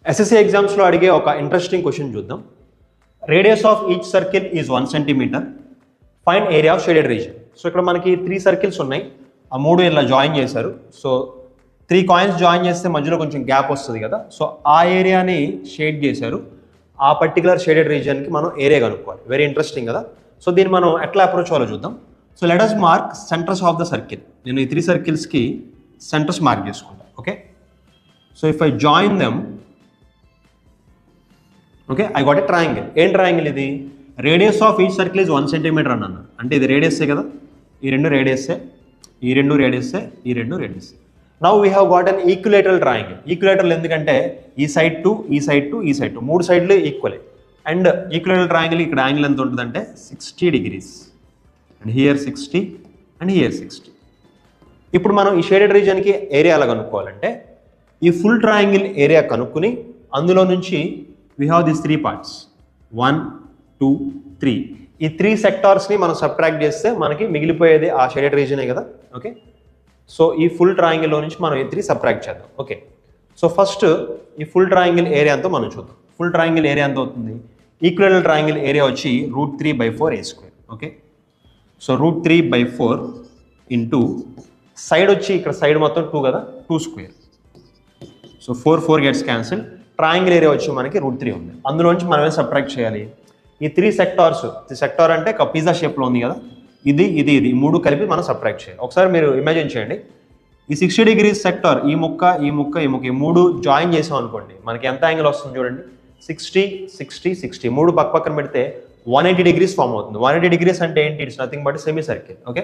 SSC ఎగ్జామ్స్లో అడిగే ఒక ఇంట్రెస్టింగ్ క్వశ్చన్ చూద్దాం. Radius of each circle is 1 centimetre. Find area of shaded region. So ఇక్కడ మనకి 3 సర్కిల్స్ ఉన్నాయి, ఆ 3 ఇలా జాయిన్ చేశారు. సో 3 కాయిన్స్ జాయిన్ చేస్తే మధ్యలో కొంచెం గ్యాప్ వస్తుంది కదా, సో ఆ ఏరియాని షేడ్ చేశారు. ఆ పర్టికులర్ షేడెడ్ రీజియన్కి మనం ఏరియా కనుక్కోవాలి. వెరీ ఇంట్రెస్టింగ్ కదా. సో దీన్ని మనం ఎట్లా అప్రోచ్ అవ్వాలో చూద్దాం. So let us mark centres of the circle. నేను ఈ 3 సర్కిల్స్కి సెంటర్స్ మార్క్ చేసుకుంటాను. Okay, so if I join them, okay, I got a triangle. ఏం ట్రయాంగిల్ ఇది? Radius of each circle is 1 centimetre అన్నాను. అంటే ఇది రేడియస్సే కదా, ఈ రెండు రేడియస్సే, ఈ రెండు రేడియస్సే, ఈ రెండు radius. Now we have got an equilateral triangle. Equilateral ఎందుకంటే ఈ సైడ్ టు ఈ సైడ్ టు ఈ సైడ్ టు 3 సైడ్లు ఈక్వలే. అండ్ ఈక్యులేటరల్ ట్రయాంగిల్ ఇక్కడ యాంగిల్ ఎంత ఉంటుందంటే 60 degrees. And here 60 and here 60. ఇప్పుడు మనం ఈ షేడెడ్ రీజియన్కి ఏరియా ఎలా కనుక్కోవాలంటే, ఈ ఫుల్ ట్రయాంగిల్ ఏరియా కనుక్కుని అందులో నుంచి we have these 3 parts 1 2 3. ఈ 3 సెక్టార్స్ని మనం సబ్ట్రాక్ట్ చేస్తే మనకి మిగిలిపోయేది ఆ షేడెడ్ రీజియనే కదా. ఓకే, సో ఈ ఫుల్ ట్రయాంగిల్లో నుంచి మనం ఈ 3 సబ్ట్రాక్ట్ చేద్దాం. ఓకే, సో ఫస్ట్ ఈ ఫుల్ ట్రయాంగిల్ ఏరియా అంతా మనం చూద్దాం. ఫుల్ ట్రయాంగిల్ ఏరియా ఎంత అవుతుంది? ఈక్వల్ ట్రయాంగిల్ ఏరియా వచ్చి √3/4a². Okay, so √3/4 into side వచ్చి ఇక్కడ సైడ్ మొత్తం 2 కదా, 2². So 4 gets cancel. Triangle area వచ్చి మనకి √3 ఉంది. అందులోంచి మనం ఏం సబ్ట్రాక్ట్ చేయాలి? ఈ 3 సెక్టార్స్, సెక్టార్ అంటే ఒక పిజ్జా షేప్లో ఉంది కదా, ఇది ఇది ఇది 3 కలిపి మనం సబ్ట్రాక్ట్ చేయాలి. ఒకసారి మీరు ఇమాజిన్ చేయండి, ఈ 60 degrees సెక్టార్, ఈ ముక్క ఈ ముక్క ఈ ముక్క, ఈ 3 జాయిన్ చేసాం అనుకోండి, మనకి ఎంత యాంగిల్ వస్తుంది చూడండి, 60 60 60. 3 పక్క పక్కన పెడితే 180 degrees ఫామ్ అవుతుంది. 180 degrees అంటే ఏంటి? It's nothing but semi circle. Okay,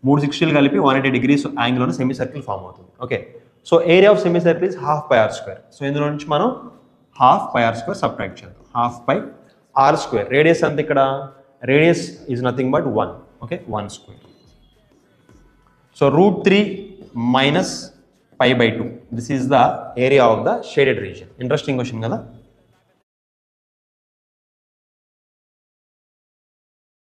3 60లు కలిపి 180 degrees యాంగిల్లోనే సెమీ సర్కిల్ ఫామ్ అవుతుంది. Okay, so area of semi circle is ½ πr². So ఇందులో నుంచి మనం ½ πr² సబ్ట్రాక్ట్ చేద్దాం. ½ πr². రేడియస్ అంత ఇక్కడ, radius is nothing but 1. Okay, 1². So √3 - π/2. This is the area of the shaded region. Interesting question కదా.